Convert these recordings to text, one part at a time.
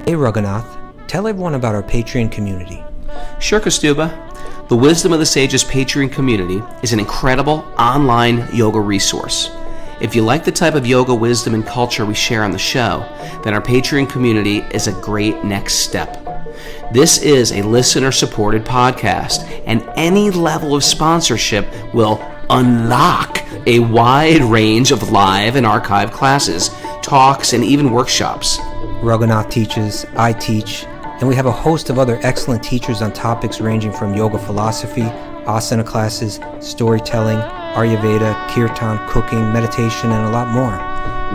Hey Raghunath, tell everyone about our Patreon community. Sure, Kastuba. The Wisdom of the Sages Patreon community is an incredible online yoga resource. If you like the type of yoga wisdom and culture we share on the show, then our Patreon community is a great next step. This is a listener-supported podcast, and any level of sponsorship will unlock a wide range of live and archived classes, talks, and even workshops. Raghunath teaches, I teach, and we have a host of other excellent teachers on topics ranging from yoga philosophy, asana classes, storytelling, Ayurveda, kirtan, cooking, meditation, and a lot more.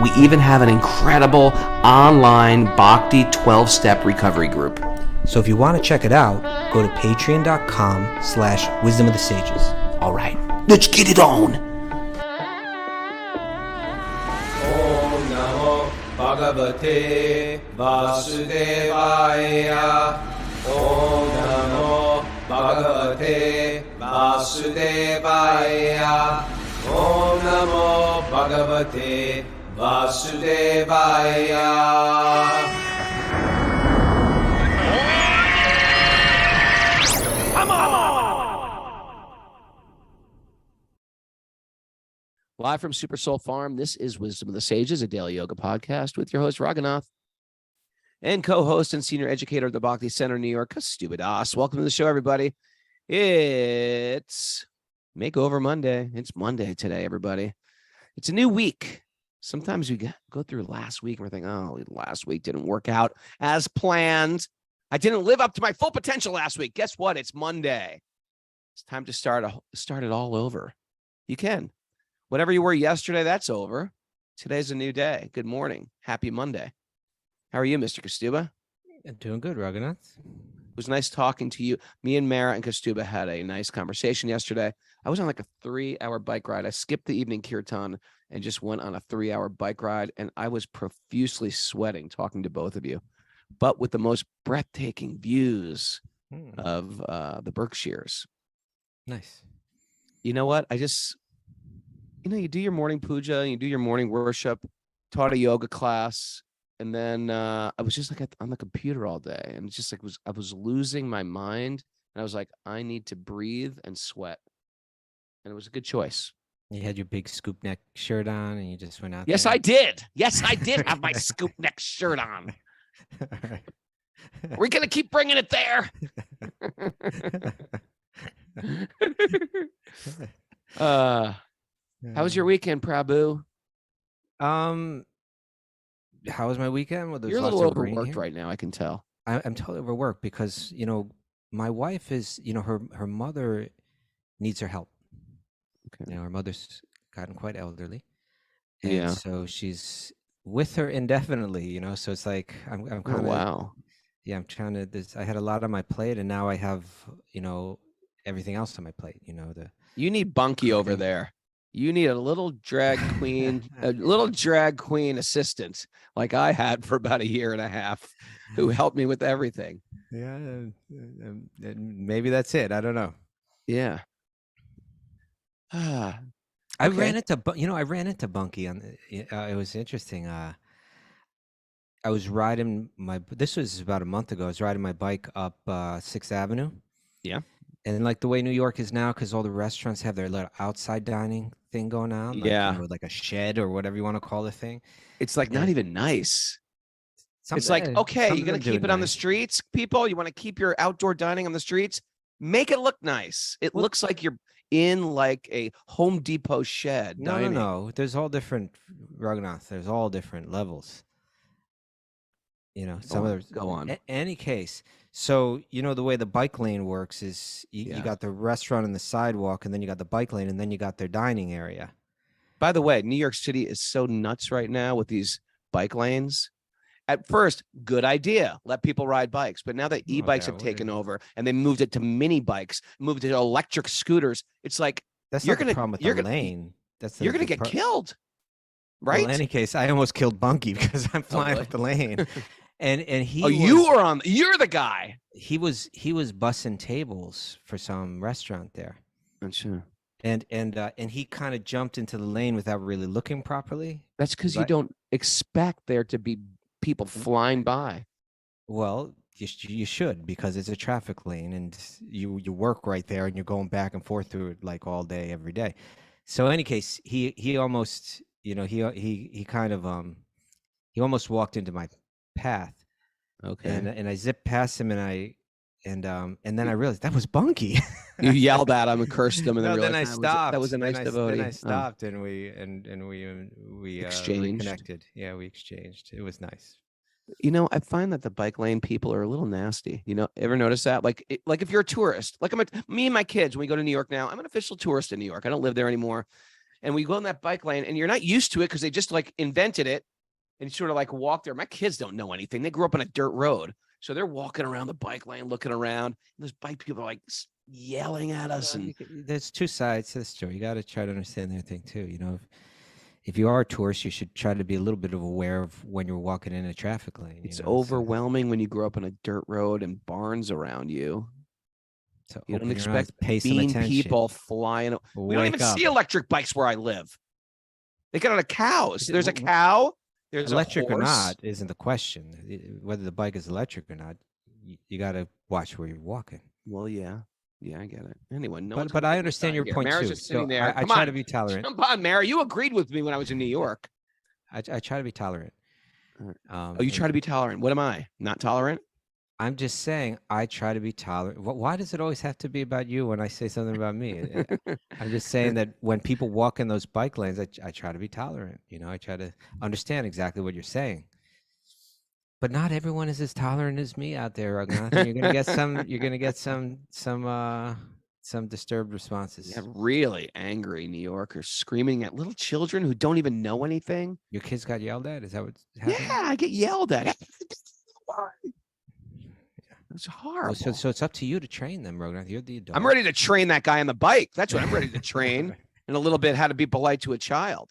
We even have an incredible online Bhakti 12-step recovery group. So if you want to check it out, go to patreon.com/wisdom of the sages. All right, let's get it on. Om Namo Bhagavate Vasudevaya. Om Namo Bhagavate Vasudevaya. Om Namo Bhagavate Vasudevaya. Live from Super Soul Farm, this is Wisdom of the Sages, a daily yoga podcast with your host, Raghunath, and co-host and senior educator of the Bhakti Center in New York, Kastuba Das. Welcome to the show, everybody. It's Makeover Monday. It's Monday today, everybody. It's a new week. Sometimes we go through last week and we're thinking, oh, last week didn't work out as planned. I didn't live up to my full potential last week. Guess what? It's Monday. It's time to start it all over. You can. Whatever you were yesterday, that's over. Today's a new day. Good morning. Happy Monday. How are you, Mr. Kastuba? I'm doing good, Raghunath. It was nice talking to you. Me and Mara and Kastuba had a nice conversation yesterday. I was on like a 3-hour bike ride. I skipped the evening kirtan and just went on a 3-hour bike ride, and I was profusely sweating talking to both of you, but with the most breathtaking views of the Berkshires. Nice. You know what? You do your morning puja, and you do your morning worship, taught a yoga class, and then I was just like on the computer all day, and it's just like I was losing my mind, and I was like, I need to breathe and sweat, and it was a good choice. You had your big scoop neck shirt on, and you just went out. Yes, there. I did. Yes, I did have my scoop neck shirt on. All right. Are we gonna keep bringing it there? How was your weekend, Prabhu? How was my weekend? Well, You're a little overworked right now, I can tell. I'm totally overworked because, my wife is, her mother needs her help. Okay. Her mother's gotten quite elderly. And Yeah. so she's with her indefinitely, so it's like, I'm kind of, wow. yeah, I'm trying to, I had a lot on my plate, and now I have, everything else on my plate, You need Bunky over there. You need a little drag queen, assistant like I had for about 1.5 years who helped me with everything. Yeah. Maybe that's it. I don't know. Yeah. I ran into Bunky on, it was interesting. I was riding this was about a month ago. I was riding my bike up 6th Avenue. Yeah. And like the way New York is now, because all the restaurants have their little outside dining thing going on. Like a shed or whatever you want to call the thing. It's like not even nice. It's like, okay, you're going to keep it on the streets, people? You want to keep your outdoor dining on the streets? Make it look nice. It looks like you're in like a Home Depot shed. No. There's all different, Raghunath. There's all different levels. Go on. Any case. So, the way the bike lane works is you got the restaurant and the sidewalk, and then you got the bike lane, and then you got their dining area. By the way, New York City is so nuts right now with these bike lanes. At first, good idea. Let people ride bikes. But now that e-bikes have taken over and they moved it to mini bikes, moved it to electric scooters, it's like that's not the problem with the lane. You're going to get killed. Right? Well, in any case, I almost killed Bunky because I'm flying up the lane. And he you're the guy. He was bussing tables for some restaurant there. Sure. And he kind of jumped into the lane without really looking properly. That's because you don't expect there to be people flying by. Well, you should, because it's a traffic lane and you work right there and you're going back and forth through it like all day, every day. So in any case, he almost, he kind of he almost walked into my path, Okay. and I zipped past him, and then I realized that was Bunky. You yelled at him and cursed him, and then No, then realized I that was stopped. a nice Then I devotee. Oh, stopped, and we exchanged. reconnected. Yeah, we exchanged. It was nice. I find that the bike lane people are a little nasty. Ever notice that? Like if you're a tourist, like me and my kids, when we go to New York now, I'm an official tourist in New York. I don't live there anymore. And we go in that bike lane, and you're not used to it because they just like invented it and sort of like walk there. My kids don't know anything. They grew up on a dirt road. So they're walking around the bike lane, looking around. And those bike people are like yelling at us. And There's two sides to the story. You got to try to understand their thing too. If you are a tourist, you should try to be a little bit aware of when you're walking in a traffic lane. it's So overwhelming when you grow up on a dirt road and barns around you. You don't open your eyes, expect pay some mean attention. people flying. We don't Wake even up. see electric bikes where I live. They got out of cows. There's a cow. There's Electric a horse. or not isn't the question. Whether the bike is electric or not, you got to watch where you're walking. Well, yeah, I get it. Anyway, But I understand your point Mary's too. just sitting So there. I Come try on, to be tolerant. jump on, Mary. You agreed with me when I was in New York. I try to be tolerant. Oh, you try to be tolerant. What am I? Not tolerant? I'm just saying I try to be tolerant. Why does it always have to be about you when I say something about me? I'm just saying that when people walk in those bike lanes, I try to be tolerant. I try to understand exactly what you're saying. But not everyone is as tolerant as me out there, Raghunath. You're gonna get some disturbed responses. Yeah, really angry New Yorkers screaming at little children who don't even know anything. Your kids got yelled at? Is that what's happening? Yeah, I get yelled at. It's horrible. So it's up to you to train them, Raghunath. You're the adult. I'm ready to train that guy on the bike. That's what I'm ready to train. And a little bit how to be polite to a child.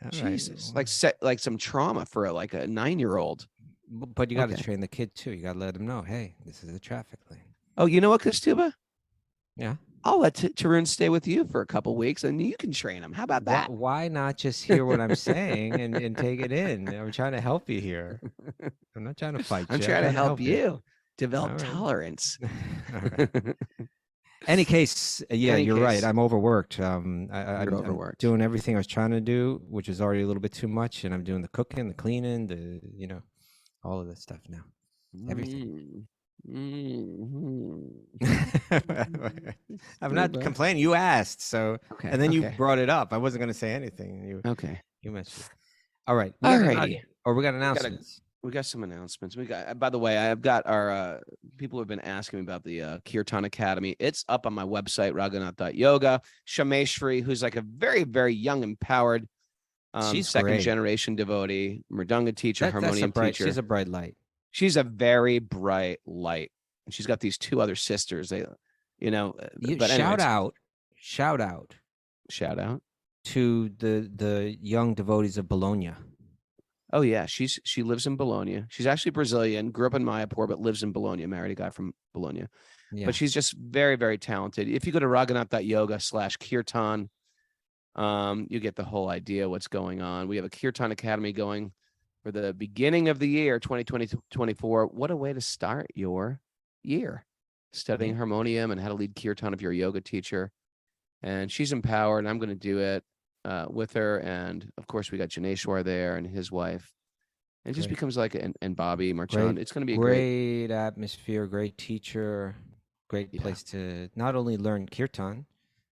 All Jesus, right. like some trauma for a 9-year-old. But you got to train the kid too. You got to let them know, hey, this is a traffic lane. Oh, you know what, Kastuba? Yeah. I'll let Tarun stay with you for a couple weeks, and you can train him. How about that? Why not just hear what I'm saying and take it in? I'm trying to help you here. I'm not trying to fight you. I'm trying to help you develop tolerance. All right. Any case, you're right. I'm overworked. I'm doing everything I was trying to do, which is already a little bit too much, and I'm doing the cooking, the cleaning, all of that stuff now. Everything. I'm not complaining. You asked, so and then you brought it up. I wasn't going to say anything. You mentioned it. All right. We got announcements. We got some announcements. We got. By the way, I've got our people have been asking me about the Kirtan Academy. It's up on my website, raghunath.yoga. Shameshri, who's like a very, very young, empowered second generation devotee, mridanga teacher, harmonium teacher. She's a bright light. She's a very bright light. And she's got these two other sisters. But shout out to the young devotees of Bologna. Oh yeah, she lives in Bologna. She's actually Brazilian, grew up in Mayapur, but lives in Bologna. Married a guy from Bologna. Yeah. But she's just very, very talented. If you go to raghunath.yoga/kirtan, you get the whole idea what's going on. We have a Kirtan Academy going for the beginning of the year, 2020-24. What a way to start your year, studying harmonium and how to lead Kirtan if you're a yoga teacher. And she's empowered, and I'm going to do it with her. And of course, we got Janeshwar there and his wife. It just becomes like, and Bobby Marchand. It's going to be a great atmosphere, great teacher, great place to not only learn Kirtan,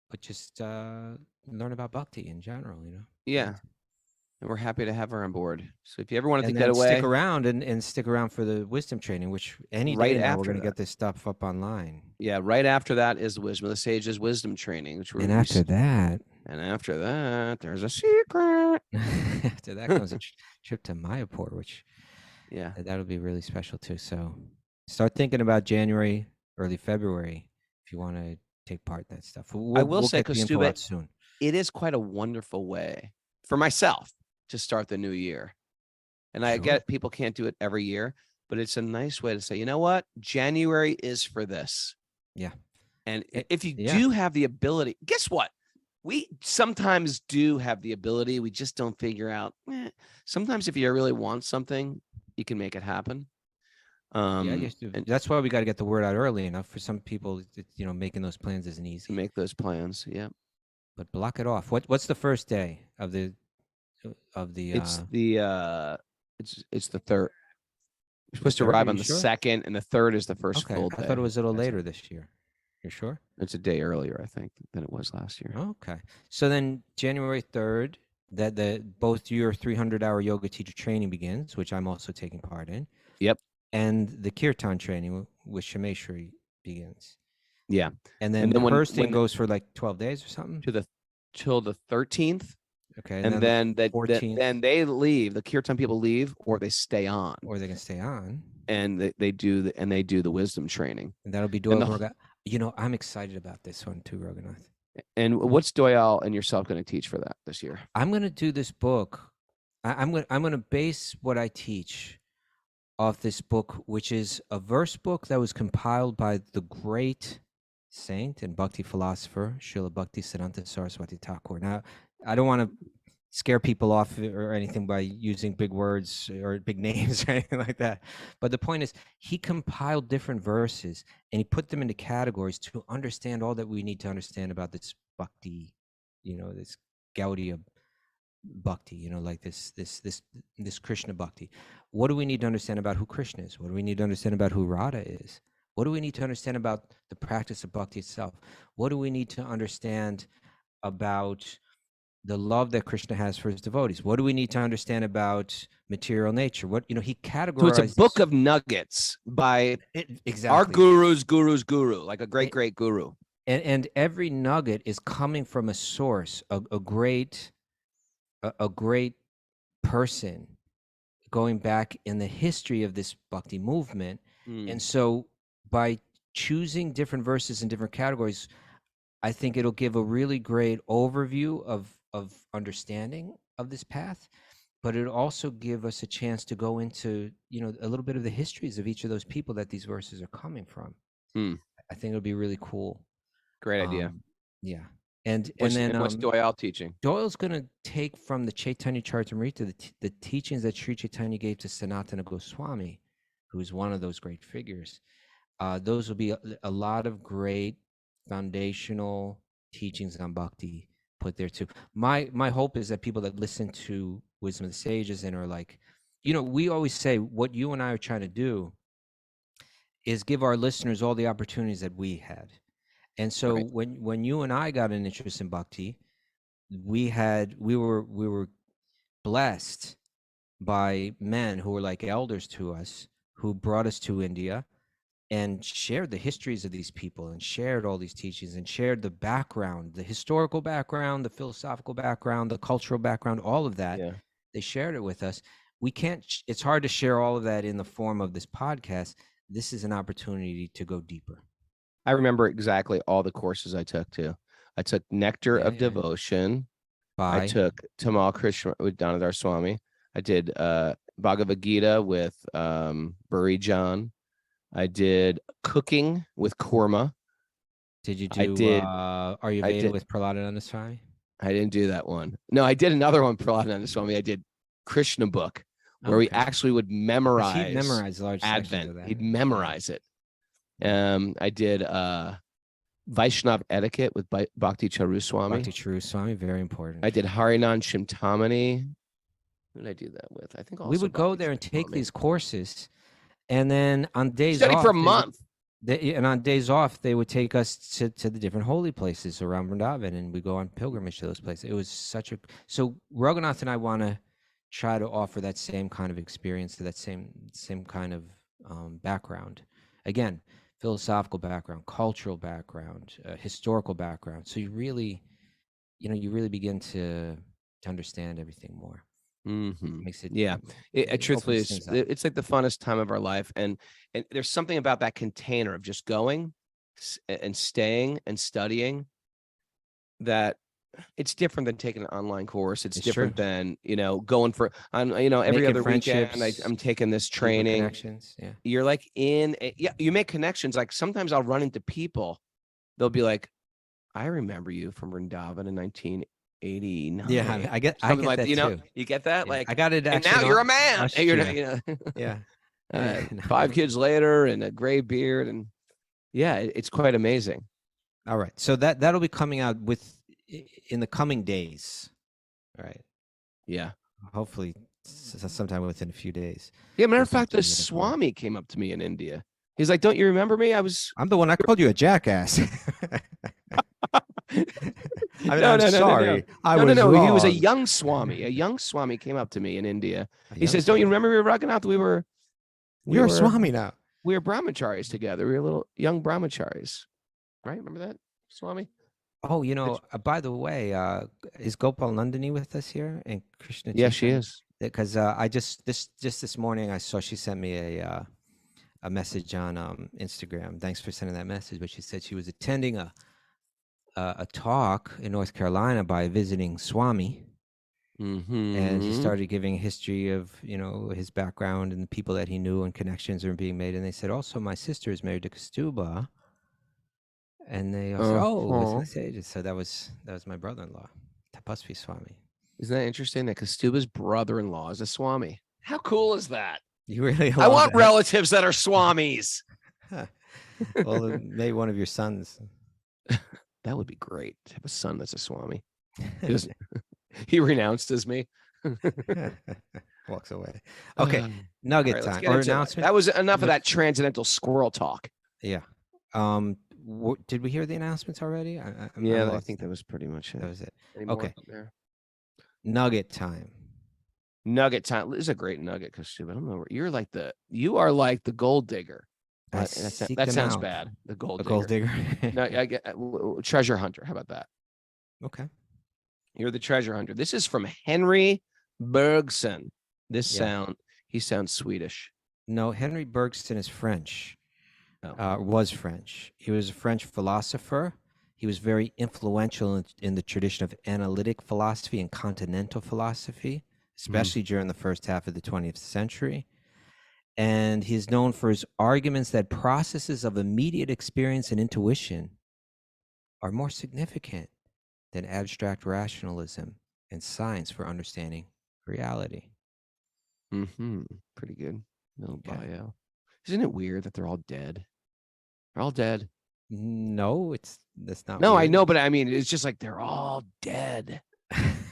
but just learn about bhakti in general, Yeah. And we're happy to have her on board. So if you ever wanted to get away, stick around and stick around for the wisdom training, which any day now we're going to get this stuff up online. Yeah, right after that is the Wisdom of the Sages wisdom training, which we're after that, there's a secret. After that comes a trip to Mayapur, which that'll be really special too. So start thinking about January, early February if you want to take part in that stuff. I will say, Kastuba, soon. It is quite a wonderful way for myself to start the new year. And I get people can't do it every year, but it's a nice way to say, you know what? January is for this. Yeah. And if you do have the ability, guess what? We sometimes do have the ability. We just don't figure out. Sometimes if you really want something, you can make it happen. That's why we got to get the word out early enough. For some people, making those plans isn't to easy. make those plans. Yeah. But block it off. What's the first day of the It's the third. You're supposed to third? Are arrive you on the sure? second, and the third is the first Okay, full day. I thought it was a little That's later it. this year. You're sure? It's a day earlier, I think, than it was last year. Okay. So then January 3rd, both your 300-hour yoga teacher training begins, which I'm also taking part in. Yep. And the kirtan training with Shameshwari begins. Yeah. And then the Hearst thing goes for like 12 days or something? Till the 13th. Okay. And then the 14th. then they leave. The kirtan people leave, or they stay on. Or they can stay on. And they do the wisdom training. And that'll be Doyle. I'm excited about this one too, Raghunath. And what's Doyle and yourself going to teach for that this year? I'm going to do this book. I'm going to base what I teach off this book, which is a verse book that was compiled by the great saint and bhakti philosopher Srila Bhaktisiddhanta Saraswati Thakur. Now, I don't want to scare people off or anything by using big words or big names or anything like that. But the point is, he compiled different verses and he put them into categories to understand all that we need to understand about this bhakti, this Gaudiya bhakti, like this Krishna bhakti. What do we need to understand about who Krishna is? What do we need to understand about who Radha is? What do we need to understand about the practice of bhakti itself? What do we need to understand about the love that Krishna has for his devotees? What do we need to understand about material nature? He categorized. So it's a book of nuggets by our guru's guru, like a great guru. And every nugget is coming from a source, a great person going back in the history of this bhakti movement. And so by choosing different verses in different categories, I think it'll give a really great overview of understanding of this path, but it'll also give us a chance to go into, a little bit of the histories of each of those people that these verses are coming from. I think it'll be really cool. Great idea. Yeah. And then what's Doyle teaching? Doyle's going to take from the Chaitanya Charitamrita the teachings that Sri Chaitanya gave to Sanatana Goswami, who's one of those great figures. Those will be a lot of great foundational teachings on bhakti put there too. My hope is that people that listen to Wisdom of the Sages and are like, we always say what you and I are trying to do is give our listeners all the opportunities that we had. And so when you and I got an interest in bhakti, we were blessed by men who were like elders to us, who brought us to India and shared the histories of these people and shared all these teachings and shared the background, the historical background, the philosophical background, the cultural background, all of that. Yeah. They shared it with us. It's hard to share all of that in the form of this podcast. This is an opportunity to go deeper. I remember exactly all the courses I took too. I took Nectar of Devotion. I took Tamal Krishna with Danadhar Swami. I did Bhagavad Gita with Buri John. I did Cooking with Kurma. Did you do Ayurveda with Prahladananda Swami? I didn't do that one. No, I did another one, Prahladananda Swami. I did Krishna book, where we actually would memorize. He'd memorize large Advent. Of that. He'd memorize it. I did Vaishnav Etiquette with Bhakti Charu Swami. Bhakti Charu Swami, very important. I did Harinan Shimtamani. Who did I do that with? I think also we would go there and take these courses. And then on days study off, for a month. And on days off, they would take us to the different holy places around Vrindavan, and we go on pilgrimage to those places. It was so Raghunath and I want to try to offer that same kind of experience, to that same kind of background. Again, philosophical background, cultural background, historical background. So you really begin to understand everything more. Mm-hmm. Makes it, truthfully, it's like the funnest time of our life, and there's something about that container of just going and staying and studying that it's different than taking an online course. It's different than going for every other weekend I'm taking this training. Connections, you're like you make connections. Like sometimes I'll run into people, they'll be like, I remember you from Vrindavan in 1989. Yeah, I get like that too. You get that? Yeah. Like I got it. And now you're a man. Yeah. 5 kids later and a gray beard. And yeah, it's quite amazing. All right. So that'll be coming out in the coming days. All right. Yeah. Hopefully sometime within a few days. Yeah, matter of fact, the Swami came up to me in India. He's like, "Don't you remember me? I'm the one I called you a jackass." I'm sorry. No. He was a young Swami. A young Swami came up to me in India. He says, "Don't you remember me, Raghunath? You're a Swami now. We were brahmacharis together. We were little young brahmacharis, right? Remember that, Swami?" Oh, by the way, is Gopal Nandini with us here? And Krishna? Yeah, she is. Because I just this morning I saw she sent me a message on Instagram. Thanks for sending that message. But she said she was attending a talk in North Carolina by a visiting Swami, and he started giving a history of his background and the people that he knew and connections are being made. And they said also my sister is married to Kastuba. And they also said, so that was my brother-in-law, Tapasvi Swami. Isn't that interesting that Kastuba's brother-in-law is a Swami? How cool is that? You really? I want relatives that are Swamis. Well, maybe one of your sons. That would be great to have a son that's a Swami. He renounced as me. Walks away. Okay, nugget time or announcement. That was enough of that transcendental squirrel talk. Yeah. Did we hear the announcements already? I think that was pretty much it. That was it. Okay. Nugget time. Nugget time. This is a great nugget, Kastuba. I don't know. You are like the gold digger. That sounds bad. The gold digger. No, I get treasure hunter. How about that? Okay. You're the treasure hunter. This is from Henry Bergson. He sounds Swedish. No, Henry Bergson is French. Was French. He was a French philosopher. He was very influential in the tradition of analytic philosophy and continental philosophy, especially during the first half of the 20th century. And he's known for his arguments that processes of immediate experience and intuition are more significant than abstract rationalism and science for understanding reality. Pretty good. No bio. Isn't it weird that they're all dead? They're all dead. No, that's not. No, weird. I know, but I mean, it's just like they're all dead.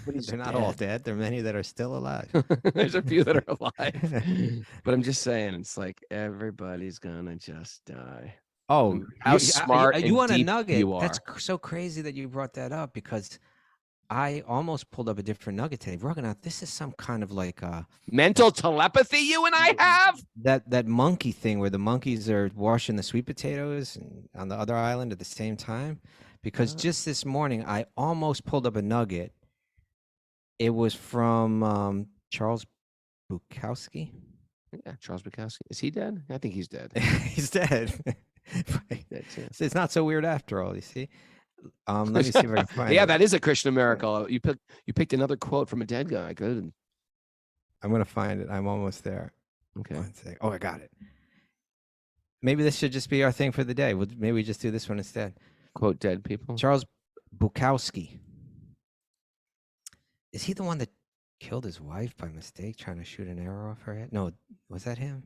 They're not all dead. There are many that are still alive. There's a few that are alive. But I'm just saying, it's like everybody's gonna just die. Oh, how smart you want a nugget? You are. That's so crazy that you brought that up because I almost pulled up a different nugget today. Raghunath, this is some kind of like mental telepathy you and I have? That monkey thing where the monkeys are washing the sweet potatoes on the other island at the same time. Because just this morning, I almost pulled up a nugget. It was from Charles Bukowski. Yeah, Charles Bukowski. Is he dead? I think he's dead. He's dead. So it's not so weird after all, you see. Let me see if I can find it. That is a Krishna miracle. You picked another quote from a dead guy. Good. I'm gonna find it. I'm almost there. Okay. One sec. Oh, I got it. Maybe this should just be our thing for the day. Maybe we just do this one instead. Quote dead people. Charles Bukowski. Is he the one that killed his wife by mistake, trying to shoot an arrow off her head? No, was that him?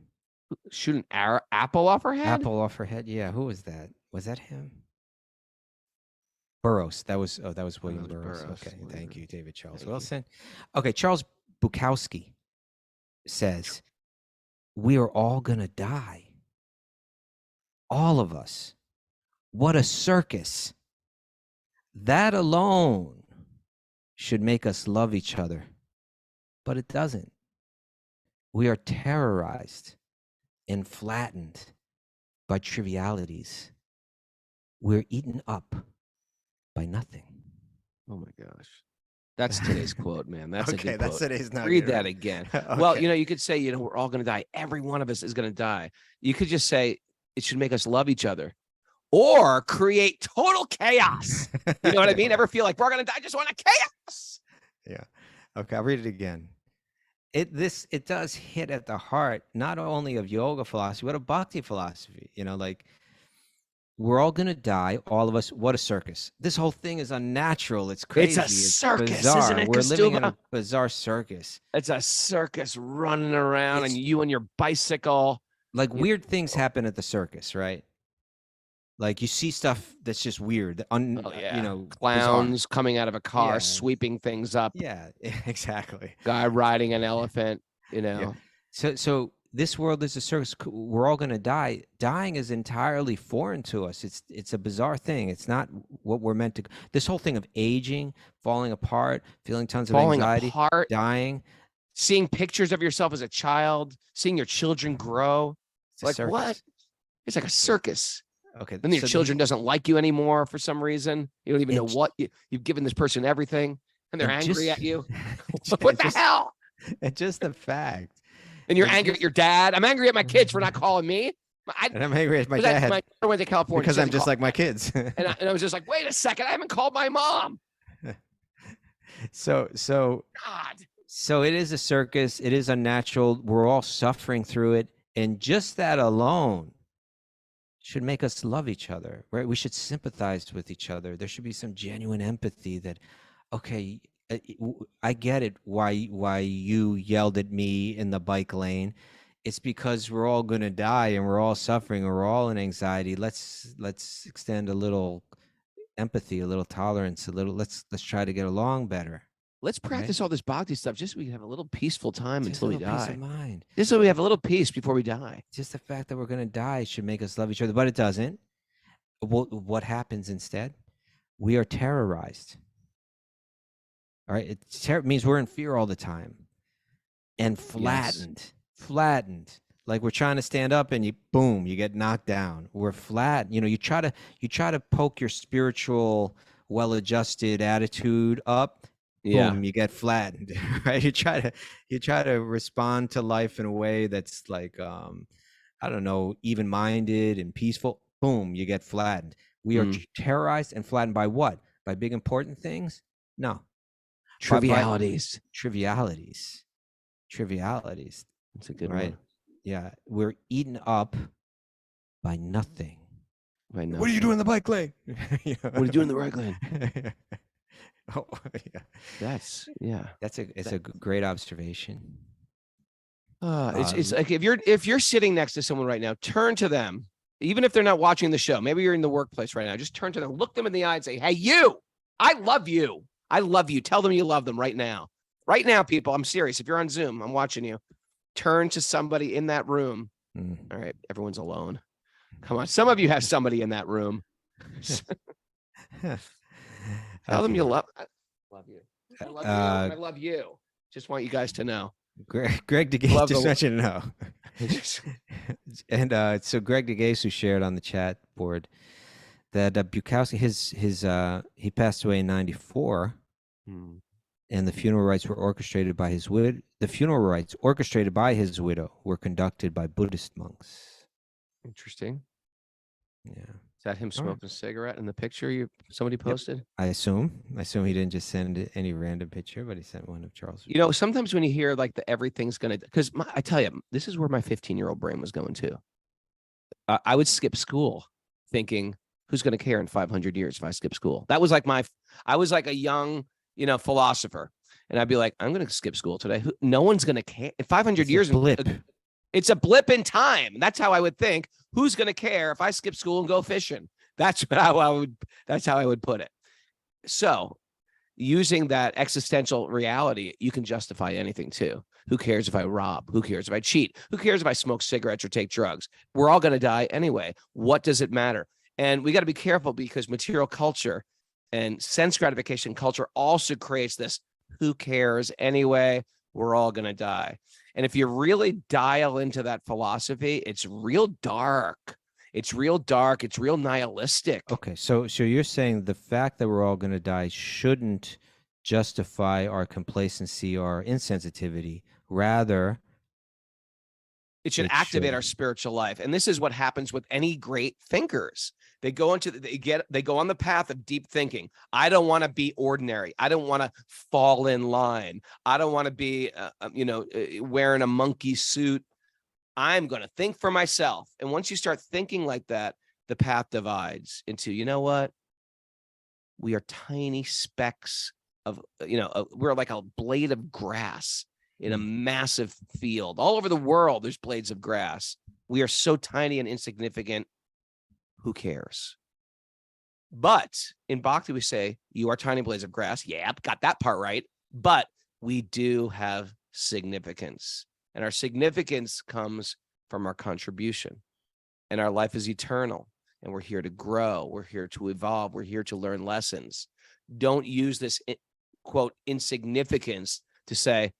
Shoot an apple off her head? Apple off her head. Yeah. Who was that? Was that him? Burroughs. That was William Burroughs. Okay. Thank you, David Charles Wilson. Okay. Charles Bukowski says, we are all going to die. All of us. What a circus. That alone should make us love each other. But it doesn't. We are terrorized and flattened by trivialities. We're eaten up by nothing. Oh my gosh. That's today's quote, man. That's a good quote. That's today's nugget. Read that again. Okay. Well, you could say, we're all going to die. Every one of us is going to die. You could just say it should make us love each other or create total chaos. You know what I mean? Ever feel like we're going to die? I just want a chaos. Yeah. Okay. I'll read it again. It does hit at the heart, not only of yoga philosophy, but of bhakti philosophy. Like we're all going to die. All of us. What a circus. This whole thing is unnatural. It's crazy. It's a circus, bizarre. Isn't it? We're living in a bizarre circus. It's a circus running around and you and your bicycle. like weird things happen at the circus, right? Like you see stuff that's just weird, bizarre. Clowns coming out of a car, Yeah. sweeping things up. Yeah, exactly. Guy riding an elephant, Yeah. So this world is a circus. We're all going to die. Dying is entirely foreign to us. It's a bizarre thing. It's not what we're meant to. This whole thing of aging, falling apart, feeling tons of anxiety, apart, dying, seeing pictures of yourself as a child, seeing your children grow. Like circus. what? It's like a circus. Okay. Then your children doesn't like you anymore for some reason. You don't even know what you've given this person everything, and they're angry at you. What the hell? It's just the fact. And you're angry at your dad. I'm angry at my kids for not calling me. And I'm angry at my dad. My daughter went to California because I'm just like my kids. and I was just like, wait a second, I haven't called my mom. So God. So it is a circus. It is unnatural. We're all suffering through it, and just that alone should make us love each other, right? We should sympathize with each other. There should be some genuine empathy that, okay, I get it why you yelled at me in the bike lane. It's because we're all going to die and we're all suffering and we're all in anxiety. Let's extend a little empathy, a little tolerance, let's try to get along better. Let's practice all this bhakti stuff just so we can have a little peaceful time until we die. Peace of mind. Just so we have a little peace before we die. Just the fact that we're going to die should make us love each other, but it doesn't. What happens instead? We are terrorized. All right, it means we're in fear all the time, and flattened. Yes. Flattened. Like we're trying to stand up, and you get knocked down. We're flat. You try to poke your spiritual, well-adjusted attitude up. Yeah. Boom, you get flattened, right? You try to respond to life in a way that's like, I don't know, even-minded and peaceful. Boom, you get flattened. We are terrorized and flattened by what? By big important things? No. Trivialities. Trivialities. That's a good right? one. Yeah, we're eaten up by nothing. By nothing. What are you doing in the bike lane? What are you doing in the right lane? Oh, yeah. That's a great observation. It's like if you're sitting next to someone right now, turn to them, even if they're not watching the show. Maybe you're in the workplace right now. Just turn to them, look them in the eye, and say, "Hey, you! I love you. I love you." Tell them you love them right now. Right now, people. I'm serious. If you're on Zoom, I'm watching you. Turn to somebody in that room. All right, everyone's alone. Come on, some of you have somebody in that room. Tell them you love you. I love you. I love you. Just want you guys to know. Greg DeGase just mentioned no. And so Greg DeGase, who shared on the chat board that Bukowski, he passed away in 1994, and the funeral rites were orchestrated by his widow. The funeral rites orchestrated by his widow were conducted by Buddhist monks. Interesting. Yeah. Is that him smoking a cigarette in the picture somebody posted? Yep. I assume he didn't just send any random picture, but he sent one of Charles. Sometimes when you hear like everything's gonna, because I tell you, this is where my 15-year-old brain was going to. I would skip school, thinking, who's gonna care in 500 years if I skip school? That was like I was like a young, philosopher, and I'd be like, I'm gonna skip school today. No one's gonna care in 500 years. It's a blip in time. That's how I would think. Who's going to care if I skip school and go fishing? That's how I would put it. So, using that existential reality, you can justify anything too. Who cares if I rob? Who cares if I cheat? Who cares if I smoke cigarettes or take drugs? We're all going to die anyway. What does it matter? And we got to be careful because material culture and sense gratification culture also creates this who cares anyway? We're all going to die. And if you really dial into that philosophy, it's real dark. It's real nihilistic. Okay, so you're saying the fact that we're all going to die shouldn't justify our complacency or insensitivity. Rather, it should activate our spiritual life. And this is what happens with any great thinkers. They go on the path of deep thinking. I don't want to be ordinary. I don't want to fall in line. I don't want to be, wearing a monkey suit. I'm going to think for myself. And once you start thinking like that, the path divides into, we are tiny specks of, we're like a blade of grass in a massive field. All over the world, there's blades of grass. We are so tiny and insignificant. Who cares? But in bhakti, we say, you are tiny blades of grass. Yeah, got that part right. But we do have significance. And our significance comes from our contribution. And our life is eternal. And we're here to grow. We're here to evolve. We're here to learn lessons. Don't use this, quote, insignificance to say,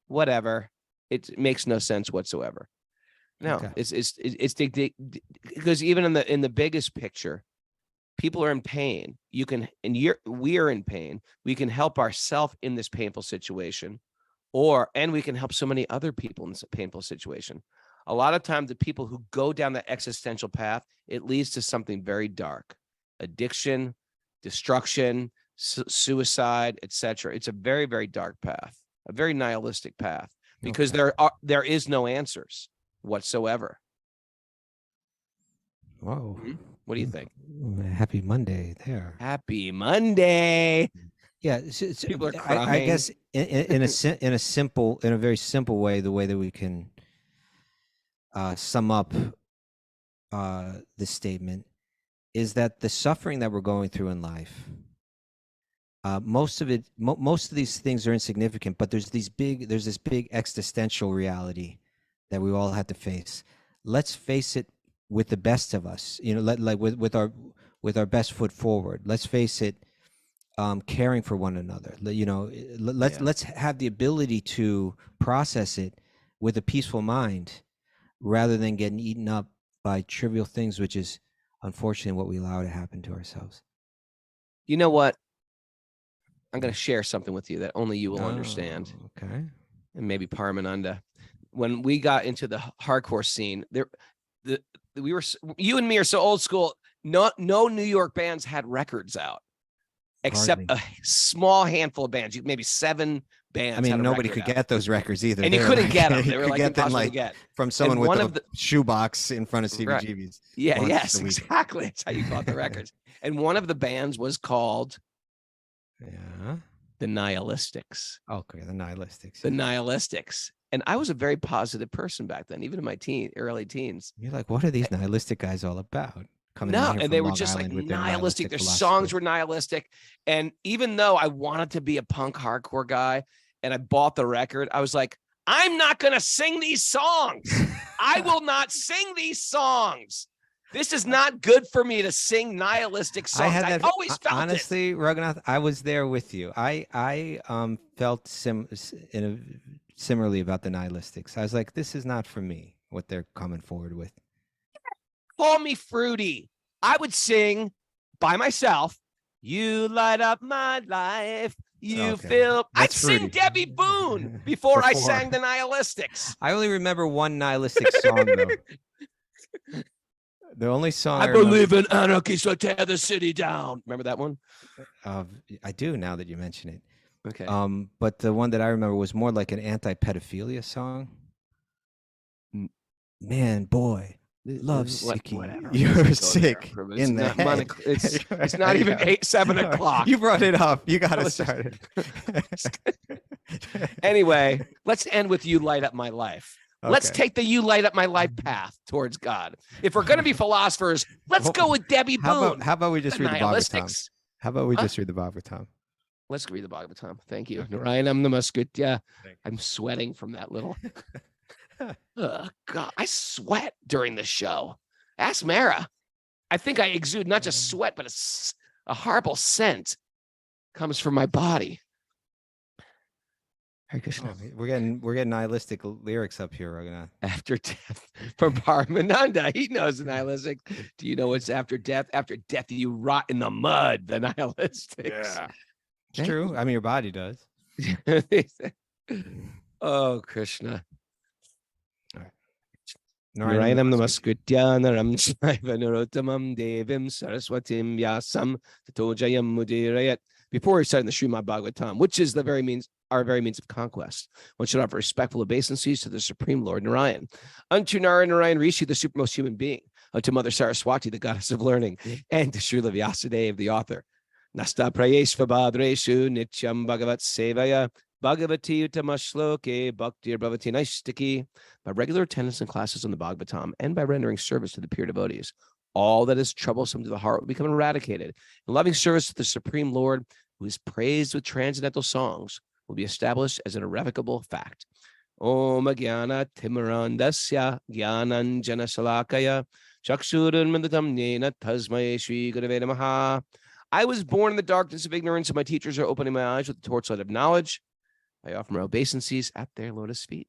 whatever. It makes no sense whatsoever. No, Okay. it's because even in the biggest picture, people are in pain. We are in pain. We can help ourselves in this painful situation, and we can help so many other people in this painful situation. A lot of times, the people who go down the existential path, it leads to something very dark: addiction, destruction, suicide, etc. It's a very, very dark path, a very nihilistic path, because there is no answers whatsoever. Whoa. What do you think? Happy Monday there. Happy Monday. Yeah, People are crying. I guess in a very simple way, the way that we can sum up this statement is that the suffering that we're going through in life, most of these things are insignificant, but there's this big existential reality that we all have to face. Let's face it with the best of us, with our best foot forward. Let's face it, caring for one another. Let's have the ability to process it with a peaceful mind, rather than getting eaten up by trivial things, which is unfortunately what we allow to happen to ourselves. You know what? I'm going to share something with you that only you will understand. Okay. And maybe Paramananda. When we got into the hardcore scene, you and me are so old school. No New York bands had records out, except a small handful of bands. Maybe 7 bands. I mean, nobody could get those records either. And you couldn't get them. They were like impossible to get. From someone with a shoebox in front of CBGB's. Right. Yeah, yes, exactly. That's how you got the records. And one of the bands was called the Nihilistics. Okay, the Nihilistics. The Nihilistics. And I was a very positive person back then, even in my early teens. You're like, what are these nihilistic guys all about? And they were just like nihilistic. Their songs were nihilistic. And even though I wanted to be a punk hardcore guy and I bought the record, I was like, I'm not going to sing these songs. I will not sing these songs. This is not good for me to sing nihilistic songs. I always felt honestly, Raghunath, I was there with you. I felt similarly about the Nihilistics. I was like, this is not for me, what they're coming forward with. Call me fruity. I would sing by myself. You light up my life. You feel. I'd sing Debbie Boone before I sang the Nihilistics. I only remember one nihilistic song though. The only song I believe in anarchy, so tear the city down. Remember that one? I do, now that you mention it. Okay. But the one that I remember was more like an anti-pedophilia song. Man, boy, love sicky. You're sick in the head. It's not even 7 o'clock. You brought it up. You got to start it. Anyway, let's end with You Light Up My Life. Okay. Let's take the You Light Up My Life path towards God. If we're going to be philosophers, let's go with Debbie Boone. How about we just read the Bhagavatam? How about we just read the Bhagavatam? Let's read the Bhagavatam. Thank you. Narayana Namaskritya. I'm sweating from that little. Oh, God, I sweat during the show. Ask Mara. I think I exude not just sweat, but a horrible scent comes from my body. Hare Krishna. Oh, we're getting nihilistic lyrics up here, Raghunath. After death, from Paramananda. He knows the nihilistic. Do you know what's after death? After death, you rot in the mud. The nihilistics. Yeah, it's true. I mean, your body does. Oh, Krishna. Narayanam Namaskrityanam Shaivanurottamam Devim Saraswatim Yasam Tatojayam Mudirayat. Before we start in the Srimad Bhagavatam, which is our very means of conquest, one should offer respectful obeisances to the Supreme Lord Narayan, unto Narayan Rishi, the supermost human being, unto Mother Saraswati, the goddess of learning, and to Srila Vyasadeva, the author. Nasta Prayeshva Bhadreshu Nityam Bhagavat Sevaya Bhagavati Utamashloke Bhaktir Bhavati Naistiki, by regular attendance in classes on the Bhagavatam and by rendering service to the pure devotees. All that is troublesome to the heart will become eradicated. And loving service to the Supreme Lord, who is praised with transcendental songs, will be established as an irrevocable fact. Om Jnana Timirandasya Jnananjana Salakaya Chakshurunmadatam Nena Tasmai Shri Gurave Namaha. I was born in the darkness of ignorance, and my teachers are opening my eyes with the torchlight of knowledge. I offer my obeisances at their lotus feet.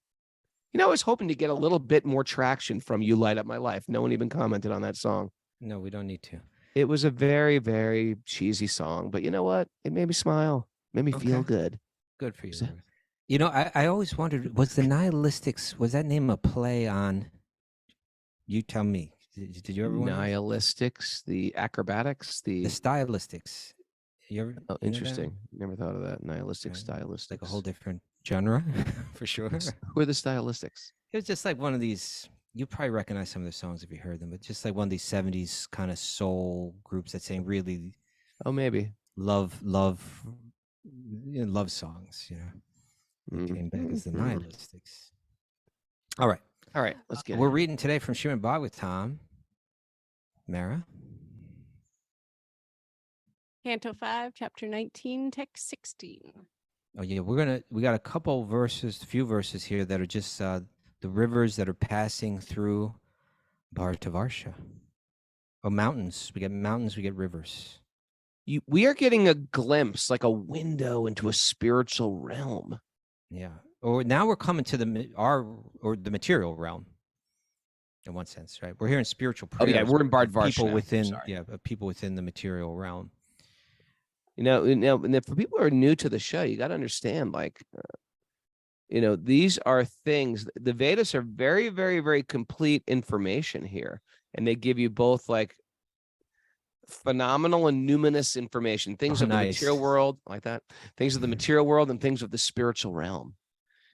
You know, I was hoping to get a little bit more traction from You Light Up My Life. No one even commented on that song. No, we don't need to. It was a very, very cheesy song, but you know what? It made me smile, made me feel good. Good for you. You know, I always wondered, was the Nihilistics, was that name a play on, you tell me, did you ever wonder? Nihilistics, the acrobatics, The Stylistics. You ever? Oh, interesting. Never thought of that. Nihilistic stylistics. Like a whole different genre, for sure. Who are the Stylistics? It was just like one of these, you probably recognize some of the songs if you heard them, but just like one of these 70s kind of soul groups that sang really maybe love songs, you know. Came back as the Nihilistics. All right, let's get we're reading today from Srimad Bhagavatam. Mara? Canto 5, Chapter 19, Text 16. Oh yeah, we got a couple verses, few verses here that are just the rivers that are passing through Bhartavarsha. Oh, mountains. We get mountains, we get rivers. We are getting a glimpse, like a window into a spiritual realm. Yeah. Or now we're coming to the material realm. In one sense, right? We're here in spiritual prayers. Oh yeah, we're in Bhartavarsha. People within, people within the material realm. You know, and for people who are new to the show, you got to understand, like, these are things. The Vedas are very, very, very complete information here, and they give you both like phenomenal and numinous information, things of the material world, like that, things of the material world, and things of the spiritual realm.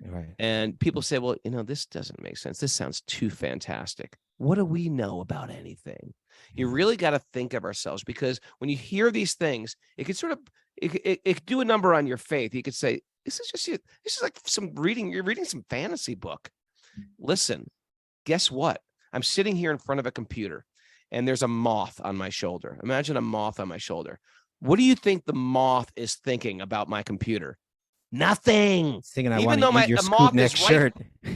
Right. And people say, well, this doesn't make sense. This sounds too fantastic. What do we know about anything? You really got to think of ourselves, because when you hear these things, it could sort of, it could do a number on your faith. You could say, this is like you're reading some fantasy book. Listen, guess what? I'm sitting here in front of a computer and there's a moth on my shoulder. Imagine a moth on my shoulder. What do you think the moth is thinking about my computer? Nothing. It's thinking I want to eat your scoop neck shirt.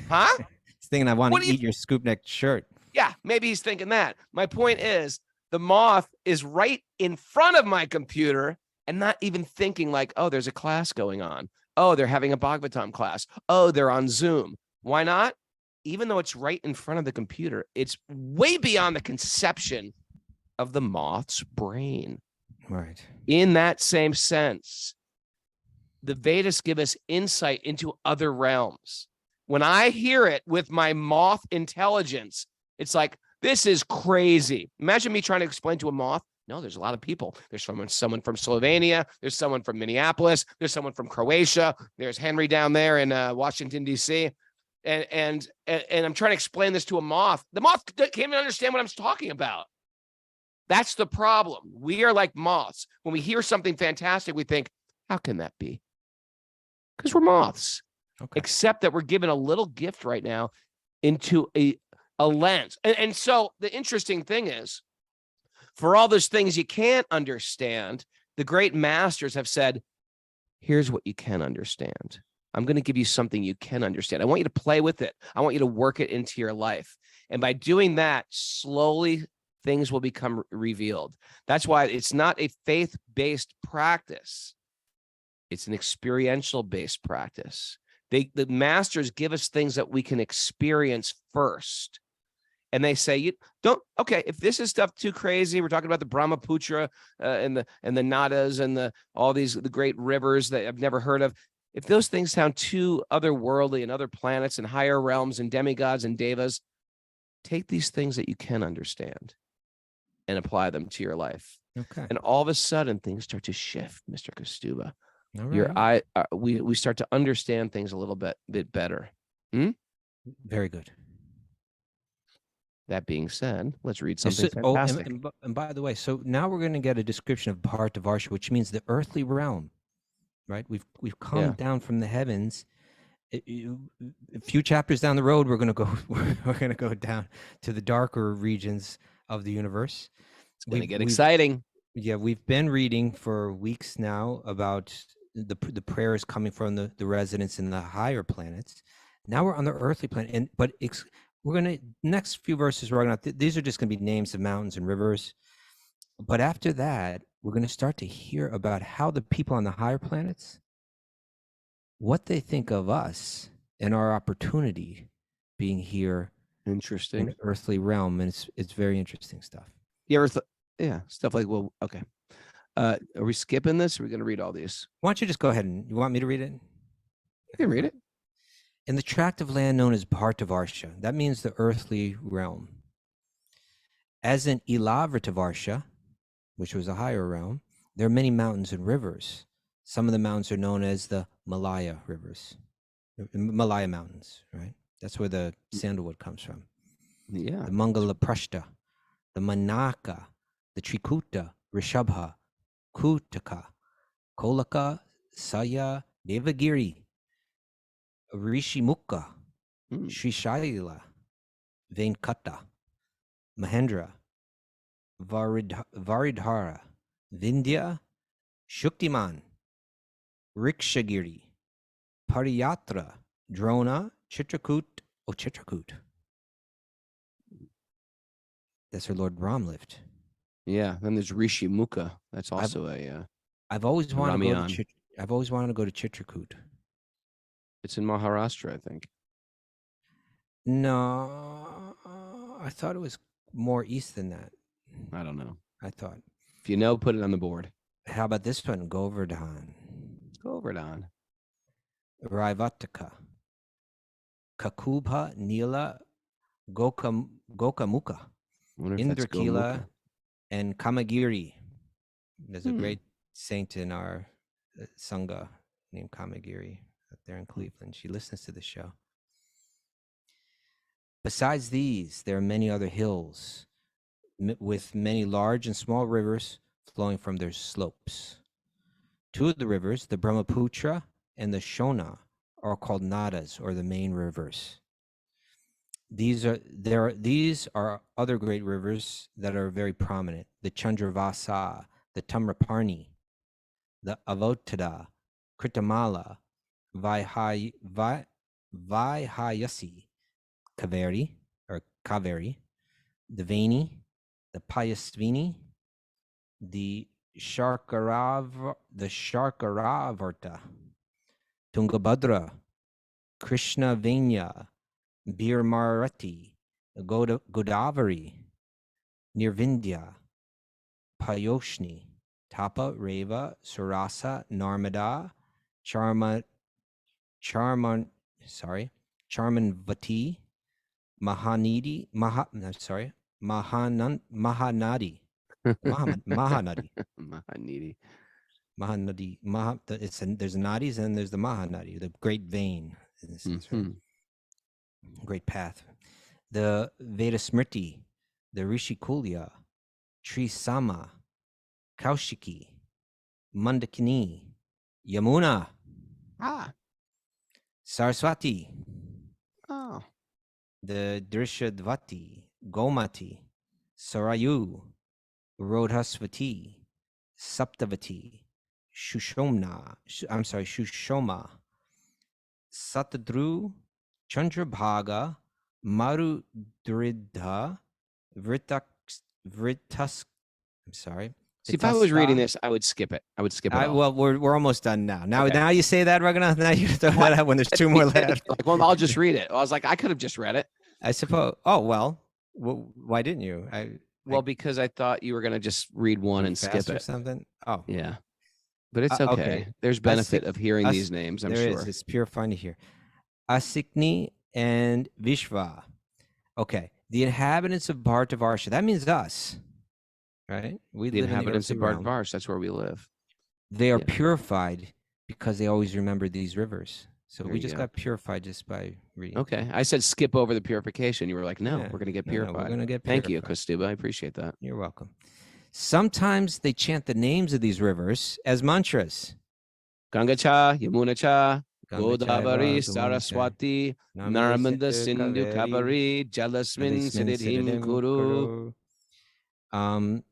Huh? It's thinking I want to eat your scoop neck shirt. Yeah, maybe he's thinking that. My point is, the moth is right in front of my computer and not even thinking like, oh, there's a class going on. Oh, they're having a Bhagavatam class. Oh, they're on Zoom. Why not? Even though it's right in front of the computer, it's way beyond the conception of the moth's brain. Right. In that same sense, the Vedas give us insight into other realms. When I hear it with my moth intelligence, it's like, this is crazy. Imagine me trying to explain to a moth. No, there's a lot of people. There's someone from Slovenia. There's someone from Minneapolis. There's someone from Croatia. There's Henry down there in Washington, D.C. And I'm trying to explain this to a moth. The moth can't even understand what I'm talking about. That's the problem. We are like moths. When we hear something fantastic, we think, how can that be? Because we're moths. Okay. Except that we're given a little gift right now into a lens. And so the interesting thing is, for all those things you can't understand, the great masters have said, here's what you can understand. I'm going to give you something you can understand. I want you to play with it. I want you to work it into your life. And by doing that, slowly things will become revealed. That's why it's not a faith-based practice. It's an experiential-based practice. The masters give us things that we can experience first. And they say, if this is stuff too crazy, we're talking about the Brahmaputra and the Nadas and the great rivers that I've never heard of. If those things sound too otherworldly and other planets and higher realms and demigods and devas, take these things that you can understand and apply them to your life. Okay. And all of a sudden, things start to shift, Mr. Kostuba. All right. We start to understand things a little bit better. Very good. That being said, let's read something fantastic. And by the way, so now we're going to get a description of Bhartavarsha, which means the earthly realm. right? We've come down from the heavens. A few chapters down the road, we're gonna go down to the darker regions of the universe. It's gonna get exciting. Yeah, we've been reading for weeks now about the prayers coming from the residents in the higher planets. Now we're on the earthly planet, we're gonna next few verses we're gonna these are just gonna be names of mountains and rivers. But after that, we're gonna start to hear about how the people on the higher planets, what they think of us and our opportunity being here Interesting. in the earthly realm, and it's very interesting stuff. You ever stuff like, well, okay. Are we skipping this? Or are we going to read all these? Why don't you just go ahead and you want me to read it? You can read it. In the tract of land known as Bhartavarsha, that means the earthly realm. As in Ilavrtavarsha, which was a higher realm, there are many mountains and rivers. Some of the mountains are known as the Malaya rivers, Malaya mountains, right? That's where the sandalwood comes from. Yeah. The Mangala Prashta, the Manaka, the Trikuta, Rishabha, Kutaka, Kolaka, Saya, Devagiri, Rishimukha, Srishaila, Venkata, Mahendra, Varidhara, Vindhya, Shuktiman, Rikshagiri, Pariyatra, Drona, Chitrakoot. That's where Lord Ram lived. Yeah. Then there's Rishi Mukha. That's also I've always wanted to go to Chitrakoot. It's in Maharashtra, I think. No, I thought it was more east than that. I don't know. I thought. If you know, put it on the board. How about this one? Govardhan. Govardhan. Raivataka. Kakubha, Nila, Gokamukha. Indrakila, and Kamagiri. There's a great saint in our Sangha named Kamagiri up there in Cleveland. She listens to the show. Besides these, there are many other hills with many large and small rivers flowing from their slopes. Two of the rivers, the Brahmaputra and the Shona, are called nadas, or the main rivers. These are other great rivers that are very prominent: the Chandravasa, the Tamraparni, the Avotada, Kritamala, Vaihayasi, Kaveri, the Vani, the Payasvini, the Sharkaravarta, Tungabhadra, Krishna Vanya, Birmarati, Godavari, Nirvindya, Payoshni, Tapa, Reva, Surasa, Narmada, Charmanvati, Mahanadi, Mahanadi. There's nadis and there's the Mahanadi, the great vein. In this sense, right? Great path. The Veda Smriti, the Rishikulya, Trisama, Kaushiki, Mandakini, Yamuna, Saraswati, the Drishadvati, Gomati, Sarayu, Rodhasvati, Saptavati, Shushoma, Satadru, Chandrabhaga, Marudridha, Vritas. I'm sorry. See, if I was reading this, I would skip it. Well, we're almost done now. Now you say that, Raghunath. Now you throw that out when there's two more left. Well, I'll just read it. I was like, I could have just read it. I suppose. Oh well, why didn't you? Because I thought you were gonna just read one and skip it or something. Oh yeah, but it's okay. There's benefit of hearing these names. I'm sure it's purifying to hear. Asikni and Vishva. Okay, the inhabitants of Bhartavarsha. That means us, right? We the live inhabitants in of Bhartavarsha. That's where we live. They are purified because they always remember these rivers. So we just got purified just by reading. Okay, I said skip over the purification. You were like, no, we're gonna get purified. No, we're gonna get purified. Thank you, Kostuba. I appreciate that. You're welcome. Sometimes they chant the names of these rivers as mantras. Ganga cha, Yamuna cha, Ganga Godavari, Chaiva, Gumuni Chai, Saraswati, Narmada Narmada, Sindhu Sindhu, Kaveri, Kavari, Jalasmin, Adesmin Siddhim, Siddhadim Kuru, Kuru.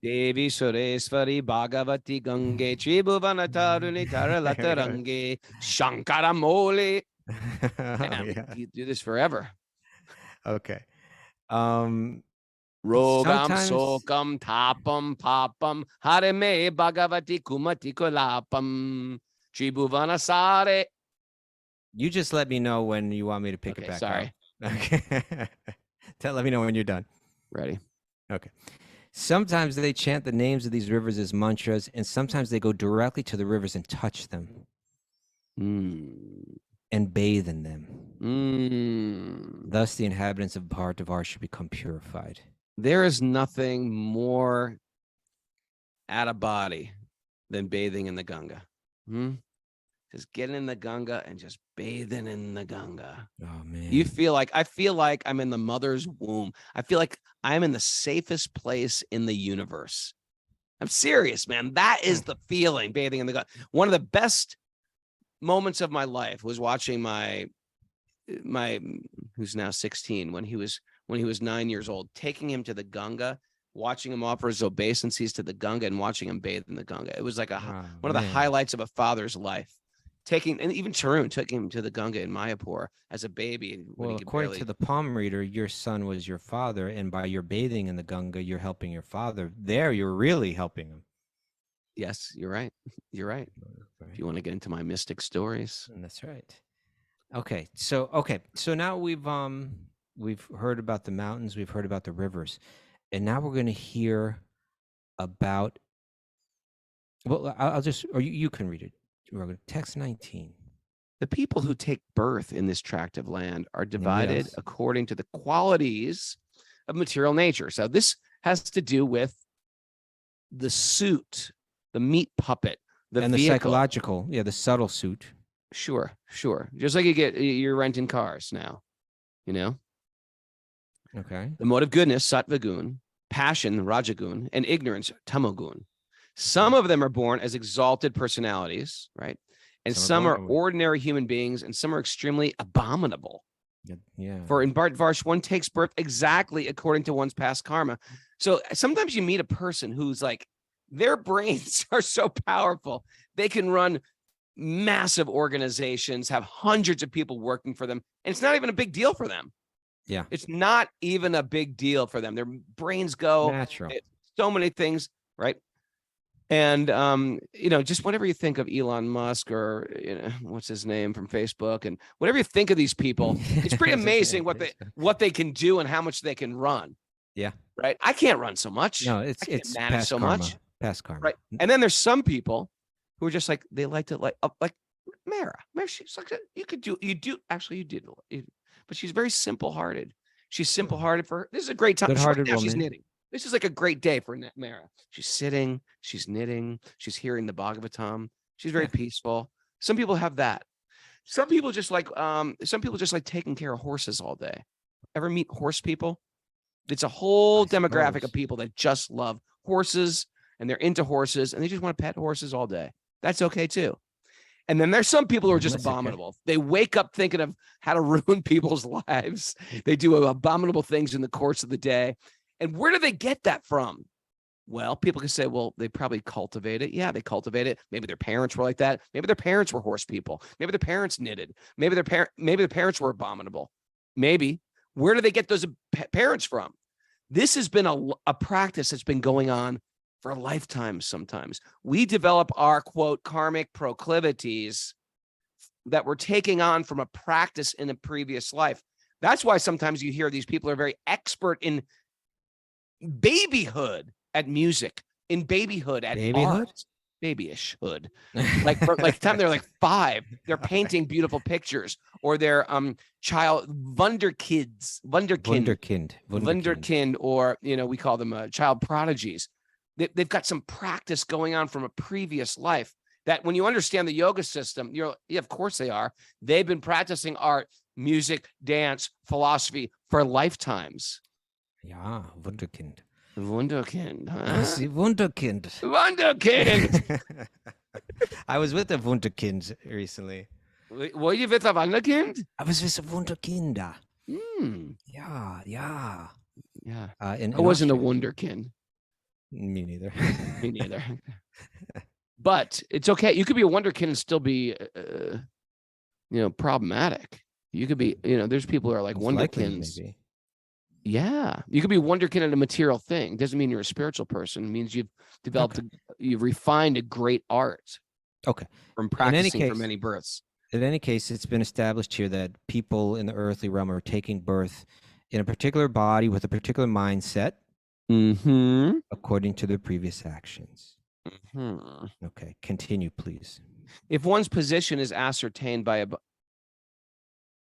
Devi Sureswari, Bhagavati, Gange, Tribhuvana Taruni, Taralatarange, Shankara Mole. Man, Yeah. you do this forever. Okay. Rogam, Sometimes Sokam, Tapam, Papam, Hareme, Bhagavati, Kumati, Kolapam, Tribhuvana Sare. you just let me know when you want me to pick it Okay, back sorry. up. Okay. Let me know when you're done. Ready? Okay. Sometimes they chant the names of these rivers as mantras, and sometimes they go directly to the rivers and touch them and bathe in them. Thus, the inhabitants of Bhartavar should become purified. There is nothing more out of body than bathing in the Ganga. Just getting in the Ganga and just bathing in the Ganga. Oh man. I feel like I'm in the mother's womb. I feel like I'm in the safest place in the universe. I'm serious, man. That is the feeling, bathing in the Ganga. One of the best moments of my life was watching my who's now 16, when he was 9 years old, taking him to the Ganga, watching him offer his obeisances to the Ganga and watching him bathe in the Ganga. It was like one of the highlights of a father's life. And even Tarun taking him to the Ganga in Mayapur as a baby. Well, according to the palm reader, your son was your father, and by your bathing in the Ganga, you're helping your father. There, you're really helping him. Yes, you're right. You're right. If you want to get into my mystic stories. That's right. Okay. So now we've heard about the mountains, we've heard about the rivers, and now we're going to hear about. Well, I'll just, or you can read it. We're going to text 19. The people who take birth in this tract of land are divided according to the qualities of material nature. So this has to do with the suit, the meat puppet, and the psychological, the subtle suit. Sure. Just like you're renting cars now, Okay. The mode of goodness, sattvagun, passion, rajagun, and ignorance, tamogun. Some of them are born as exalted personalities, right? And some are ordinary human beings, and some are extremely abominable. Yeah. For in Bhartavarsh, one takes birth exactly according to one's past karma. So sometimes you meet a person who's like, their brains are so powerful. They can run massive organizations, have hundreds of people working for them, and it's not even a big deal for them. Yeah. It's not even a big deal for them. Their brains go natural. So many things, right? And just whatever you think of Elon Musk or what's his name from Facebook, and whatever you think of these people, it's pretty amazing what they can do and how much they can run. Yeah. Right. I can't run so much. No, it's manage so karma. much. Past karma. Right. And then there's some people who are just like, they like to like Mara. She's like, you did, but she's very simple-hearted. She's simple-hearted for her. This is a great time. Good-hearted woman. She's knitting. This is like a great day for Mara. She's sitting, she's knitting, she's hearing the Bhagavatam. She's very peaceful. Some people have that. Some people just like taking care of horses all day. Ever meet horse people? It's a whole demographic of people that just love horses, and they're into horses, and they just want to pet horses all day. That's okay too. And then there's some people who are just abominable. Okay. They wake up thinking of how to ruin people's lives. They do abominable things in the course of the day. And where do they get that from? Well, people can say, well, they probably cultivate it. Yeah, they cultivate it. Maybe their parents were like that. Maybe their parents were horse people. Maybe their parents knitted. Maybe their parents were abominable. Maybe. Where do they get those parents from? This has been a practice that's been going on for a lifetime sometimes. We develop our, quote, karmic proclivities that we're taking on from a practice in a previous life. That's why sometimes you hear these people are very expert in babyhood at music, in babyhood at art. Babyish hood. Like the time they're like 5, they're painting beautiful pictures, or they're wunderkind, or we call them child prodigies. They've got some practice going on from a previous life that when you understand the yoga system, of course they are. They've been practicing art, music, dance, philosophy for lifetimes. Yeah, Wunderkind. Wunderkind. Huh? Wunderkind. Wunderkind. I was with the Wunderkind recently. Were you with a Wunderkind? I was with the Wunderkinder. Mm, Yeah, yeah. yeah. In I wasn't a Austria. Wunderkind. Me neither. Me neither. But it's okay. You could be a Wunderkind and still be, problematic. You could be, there's people who are like Most likely, Wunderkinds. maybe. Yeah, you could be Wunderkind in a material thing. Doesn't mean you're a spiritual person. It means you've developed, you've refined a great art. Okay. From practicing for many births. In any case, it's been established here that people in the earthly realm are taking birth in a particular body with a particular mindset, according to their previous actions. Okay, continue, please. If one's position is ascertained by a...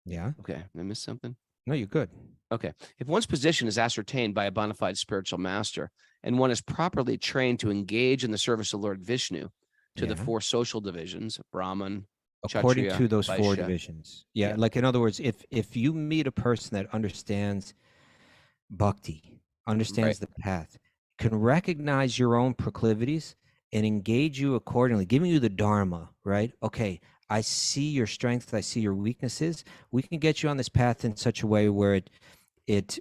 Yeah? Okay, I missed something? No, you're good. Okay. If one's position is ascertained by a bona fide spiritual master, and one is properly trained to engage in the service of Lord Vishnu to the 4 social divisions, Brahman, according Kshatriya, to those Vaishya. 4 divisions. Yeah, like in other words, if you meet a person that understands bhakti, understands the path, can recognize your own proclivities and engage you accordingly, giving you the dharma, right? Okay, I see your strengths, I see your weaknesses. We can get you on this path in such a way where it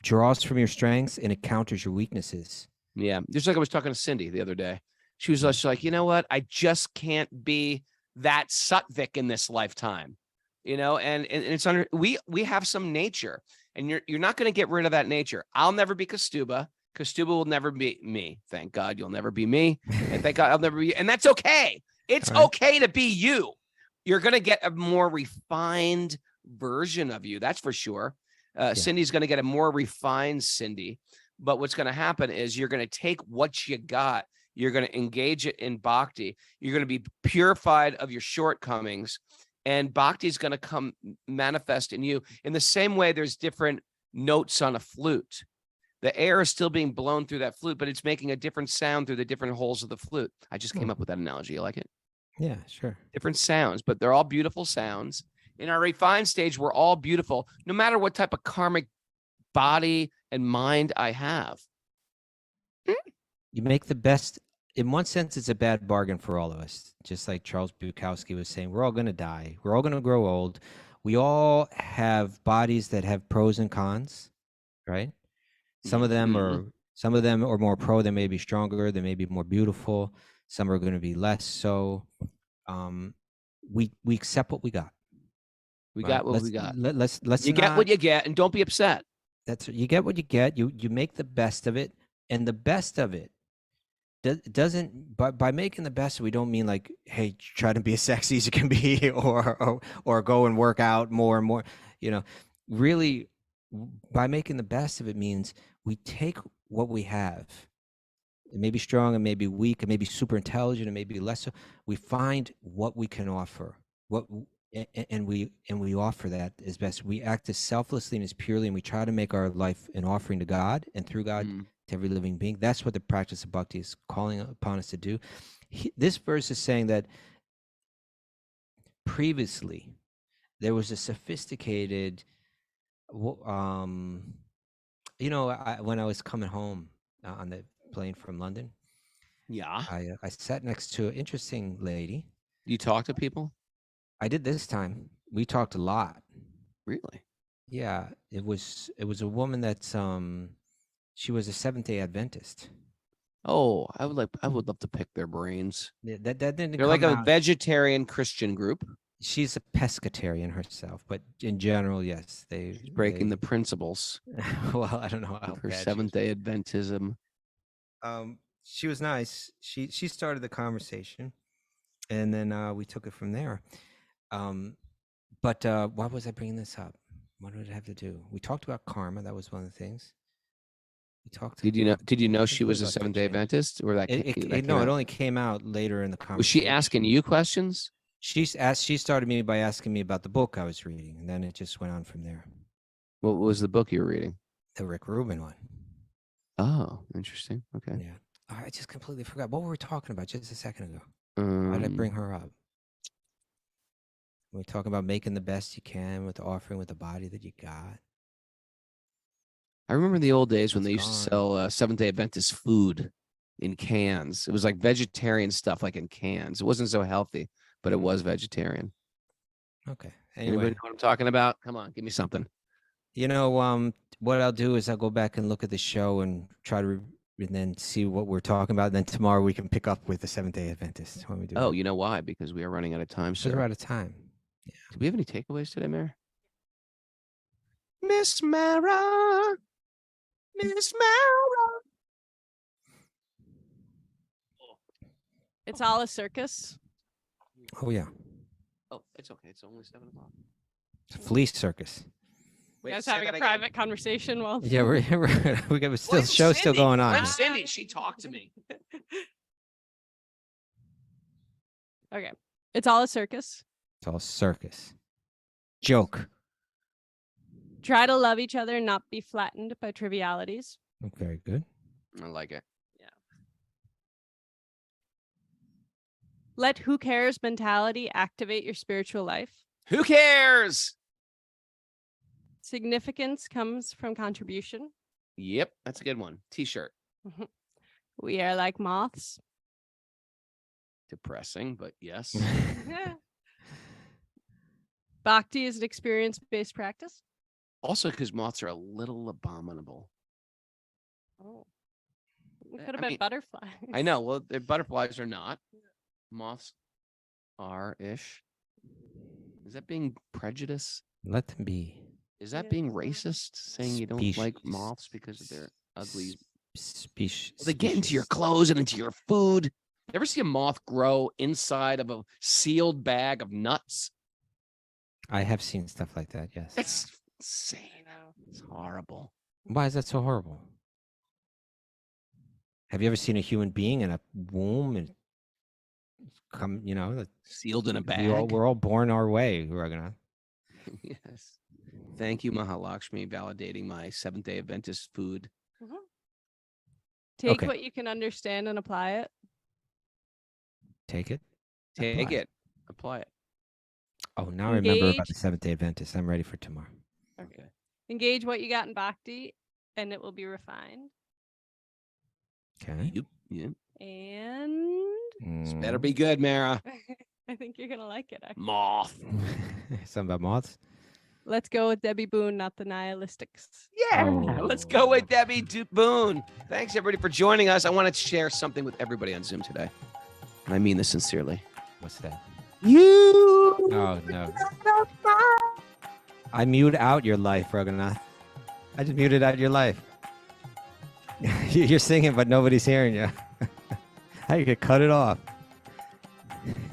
draws from your strengths and it counters your weaknesses. Yeah, just like I was talking to Cindy the other day. She was just like, you know what? I just can't be that Satvik in this lifetime, and it's under, we have some nature, and you're not going to get rid of that nature. I'll never be Kastuba. Kastuba will never be me. Thank God you'll never be me. And thank God I'll never be, and that's okay. It's okay to be you. You're going to get a more refined version of you. That's for sure. Cindy's going to get a more refined Cindy. But what's going to happen is you're going to take what you got. You're going to engage it in bhakti. You're going to be purified of your shortcomings. And bhakti is going to come manifest in you. In the same way, there's different notes on a flute. The air is still being blown through that flute, but it's making a different sound through the different holes of the flute. I just came up with that analogy. You like it? Yeah, sure. Different sounds, but they're all beautiful sounds. In our refined stage, we're all beautiful, no matter what type of karmic body and mind I have. You make the best. In one sense, it's a bad bargain for all of us. Just like Charles Bukowski was saying, we're all going to die. We're all going to grow old. We all have bodies that have pros and cons, right? Some of them are more pro. They may be stronger. They may be more beautiful. Some are going to be less so. We accept what we got. We got what we got. Let's you get what you get, and don't be upset. You get what you get. You make the best of it, and the best of it doesn't. By making the best, we don't mean like, hey, try to be as sexy as you can be, or go and work out more and more. Really, by making the best of it means we take what we have. It may be strong, it may be weak, it may be super intelligent, it may be less so. We find what we can offer, and we offer that as best. We act as selflessly and as purely, and we try to make our life an offering to God and through God to every living being. That's what the practice of bhakti is calling upon us to do. This verse is saying that previously there was a sophisticated, when I was coming home on the plane from London, I sat next to an interesting lady. You talk to people? I did this time. We talked a lot. Really? Yeah, it was a woman that's she was a Seventh-day Adventist. Oh, I would love to pick their brains. Yeah, that didn't. They're like a vegetarian Christian group. She's a pescatarian herself, but in general, yes, She's breaking the principles. Well, I don't know how her Seventh-day Adventism. She was nice. She started the conversation, and then we took it from there. But why was I bringing this up? What did it have to do? We talked about karma. That was one of the things. We talked. Did you know she was a Seventh-day Adventist, or it only came out later in the conversation. Was she asking you questions? She started me by asking me about the book I was reading, and then it just went on from there. What was the book you were reading? The Rick Rubin one. Oh, interesting. Okay. Yeah. I just completely forgot. What were we talking about just a second ago? Why did I bring her up? We're talking about making the best you can with the offering with the body that you got. I remember the old days when they used to sell Seventh-day Adventist food. in cans. It was like vegetarian stuff, like in cans. It wasn't so healthy, but it was vegetarian. Okay. Anybody Anyway, know what I'm talking about? Come on, give me something. what I'll do is I'll go back and look at the show and try to and then see what we're talking about. And then tomorrow we can pick up with the Seventh-day Adventists when we do. Oh, that. you know why? Because we are running out of time, Because we're sir. out of time. Do we have any takeaways today, Mary? Miss Mara. Miss Mara. It's all a circus. Oh yeah, Oh, it's okay. It's only 7 o'clock. it's a flea circus. You guys having a private conversation while Yeah, we got still Where's show's still Cindy? going on. Where's Cindy? She talked to me. Okay. It's all a circus. It's all circus. Joke. Try to love each other and not be flattened by trivialities. Very good. I like it. Let who cares mentality activate your spiritual life. Who cares? Significance comes from contribution. Yep, that's a good one. T-shirt. We are like moths. Depressing, but yes. Bhakti is an experience-based practice. Also, because moths are a little abominable. Oh. It could have I been mean, butterflies. I know. Well, the butterflies are not. Moths are-ish. Is that being prejudice? Let them be. Is that Yeah. being racist? Saying you don't like Species. moths because of their ugly. Species. Well, they get into your clothes and into your food. You ever see a moth grow inside of a sealed bag of nuts? I have seen stuff like that. Yes. That's insane. It's horrible. Why is that so horrible? Have you ever seen a human being in a womb and come? Sealed in a bag. We're all born our way. We're gonna. Yes. Thank you, Mahalakshmi, validating my Seventh-day Adventist food. Take Okay. what you can understand and apply it. Take it. Take Apply it. Apply it. Oh, now I remember about Engage. the Seventh-day Adventist. I'm ready for tomorrow. Okay. Engage what you got in Bhakti, and it will be refined. Okay. Yep. And This better be good, Mara. I think you're gonna like it. Actually. Moth. Something about moths. Let's go with Debbie Boone, not the nihilistics. Yeah. Oh. Let's go with Debbie Boone. Thanks, everybody, for joining us. I want to share something with everybody on Zoom today. And I mean this sincerely. What's that? You. Oh no. I mute out your life, Raghunath. I just muted out your life. You're singing, but nobody's hearing you. How you could cut it off?